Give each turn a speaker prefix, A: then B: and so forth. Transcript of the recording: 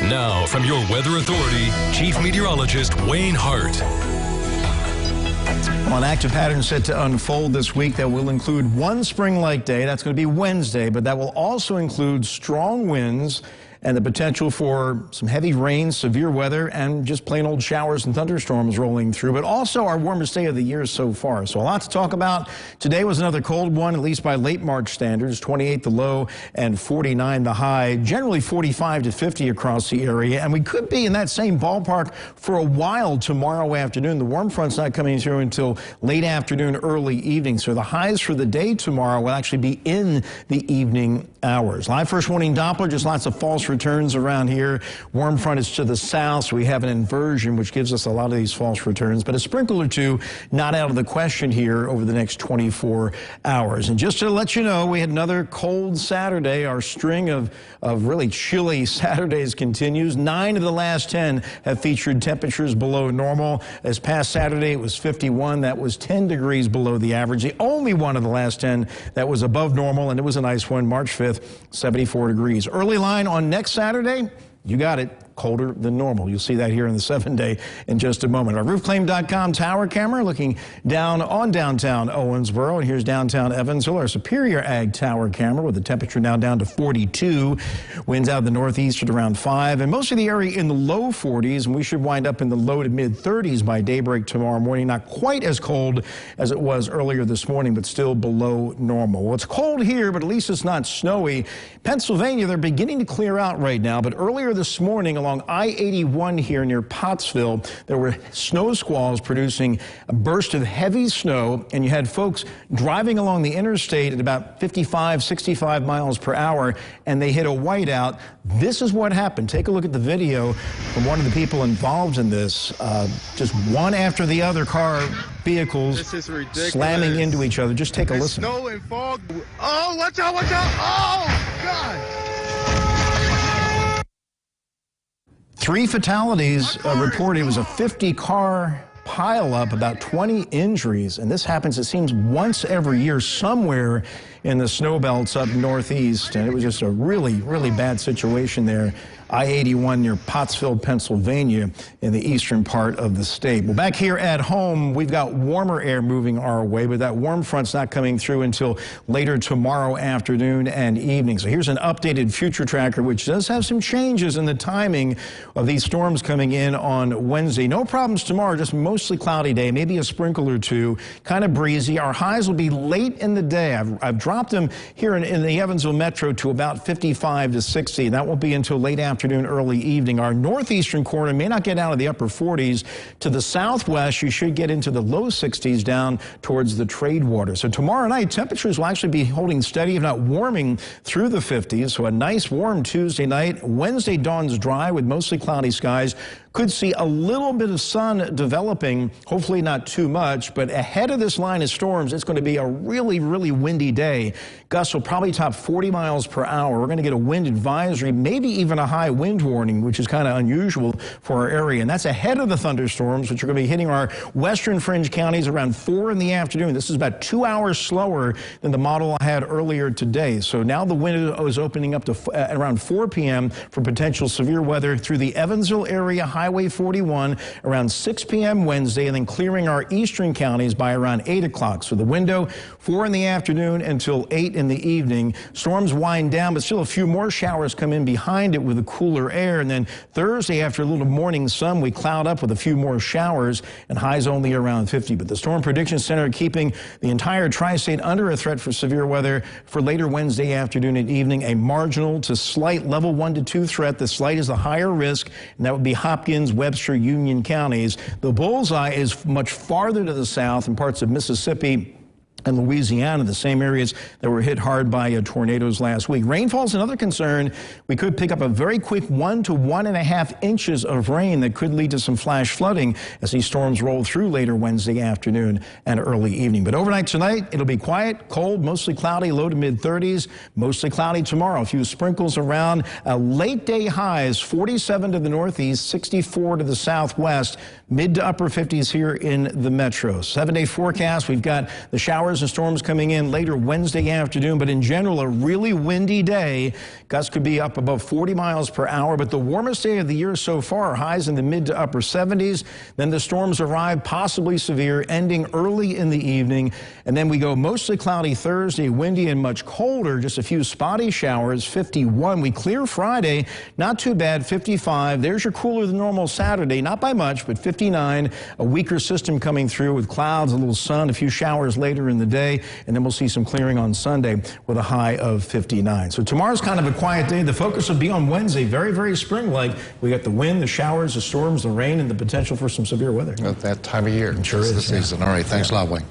A: Now, from your Weather Authority, Chief Meteorologist Wayne Hart.
B: Well, an active pattern set to unfold this week that will include one spring-like day. That's going to be Wednesday, but that will also include strong winds and the potential for some heavy rain, severe weather, and just plain old showers and thunderstorms rolling through, but also our warmest day of the year so far. So a lot to talk about. Today was another cold one, at least by late March standards. 28 the low and 49 the high, generally 45 to 50 across the area. And we could be in that same ballpark for a while tomorrow afternoon. The warm front's not coming through until late afternoon, early evening. So the highs for the day tomorrow will actually be in the evening hours. Live first warning Doppler, just lots of false returns around here. Warm front is to the south, so we have an inversion, which gives us a lot of these false returns. But a sprinkle or two not out of the question here over the next 24 hours. And just to let you know, we had another cold Saturday. Our string of really chilly Saturdays continues. 9 of the last 10 have featured temperatures below normal. As past Saturday, it was 51. That was 10 degrees below the average. The only one of the last 10 that was above normal, and it was a nice one, March 5th, 74 degrees. Early line on next Saturday, you got it, colder than normal. You'll see that here in the 7-day in just a moment. Our roofclaim.com tower camera looking down on downtown Owensboro. And here's downtown Evansville, our Superior Ag tower camera with the temperature now down to 42. Winds out of the northeast at around 5. And most of the area in the low 40s. And we should wind up in the low to mid 30s by daybreak tomorrow morning. Not quite as cold as it was earlier this morning, but still below normal. Well, it's cold here, but at least it's not snowy. Pennsylvania, they're beginning to clear out right now. But earlier this morning, along I-81 here near Pottsville, there were snow squalls producing a burst of heavy snow, and you had folks driving along the interstate at about 55, 65 miles per hour, and they hit a whiteout. This is what happened. Take a look at the video from one of the people involved in this. Just one after the other vehicles slamming into each other. Just take a listen.
C: Snow and fog. Oh, watch out, watch out. Oh, God.
B: 3 fatalities reported. It was a 50-car pileup, about 20 injuries. And this happens, it seems, once every year somewhere in the snow belts up northeast. And it was just a really, really bad situation there. I-81 near Pottsville, Pennsylvania, in the eastern part of the state. Well, back here at home, we've got warmer air moving our way, but that warm front's not coming through until later tomorrow afternoon and evening. So here's an updated future tracker, which does have some changes in the timing of these storms coming in on Wednesday. No problems tomorrow, just mostly cloudy day, maybe a sprinkle or two, kind of breezy. Our highs will be late in the day. I've dropped them here in the Evansville metro to about 55 to 60. That won't be until late afternoon, early evening. Our northeastern corner may not get out of the upper 40s. To the southwest, you should get into the low 60s down towards the trade water. So tomorrow night, temperatures will actually be holding steady, if not warming, through the 50s. So a nice warm Tuesday night. Wednesday dawns dry with mostly cloudy skies. Could see a little bit of sun developing, hopefully not too much, but ahead of this line of storms, it's going to be a really, really windy day. Gusts will probably top 40 miles per hour. We're going to get a wind advisory, maybe even a high wind warning, which is kind of unusual for our area. And that's ahead of the thunderstorms, which are going to be hitting our western fringe counties around 4 in the afternoon. This is about 2 hours slower than the model I had earlier today. So now the window is opening up to around 4 p.m. for potential severe weather through the Evansville area, Highway 41, around 6 p.m. Wednesday, and then clearing our eastern counties by around 8 o'clock. So the window, 4 in the afternoon until 8 in the evening. Storms wind down, but still a few more showers come in behind it with the cooler air. And then Thursday, after a little morning sun, we cloud up with a few more showers and highs only around 50. But the Storm Prediction Center keeping the entire tri-state under a threat for severe weather for later Wednesday afternoon and evening. A marginal to slight level 1 to 2 threat. The slight is the higher risk, and that would be Hopkins, Webster, Union counties. The bullseye is much farther to the south in parts of Mississippi and Louisiana, the same areas that were hit hard by tornadoes last week. Rainfall's another concern. We could pick up a very quick 1 to 1.5 inches of rain that could lead to some flash flooding as these storms roll through later Wednesday afternoon and early evening. But overnight tonight, it'll be quiet, cold, mostly cloudy, low to mid 30s, mostly cloudy tomorrow. A few sprinkles around. Late day highs, 47 to the northeast, 64 to the southwest, mid to upper 50s here in the metro. 7-day forecast, we've got the showers showers and storms coming in later Wednesday afternoon, but in general, a really windy day. Gusts could be up above 40 miles per hour, but the warmest day of the year so far, highs in the mid to upper 70s. Then the storms arrive, possibly severe, ending early in the evening. And then we go mostly cloudy Thursday, windy and much colder, just a few spotty showers, 51. We clear Friday, not too bad, 55. There's your cooler than normal Saturday, not by much, but 59. A weaker system coming through with clouds, a little sun, a few showers later in the day, and then we'll see some clearing on Sunday with a high of 59. So tomorrow's kind of a quiet day. The focus will be on Wednesday, very, very spring-like. We got the wind, the showers, the storms, the rain, and the potential for some severe weather.
D: At that time of year.
B: Sure is.
D: The season. All right. Thanks a lot, Wayne.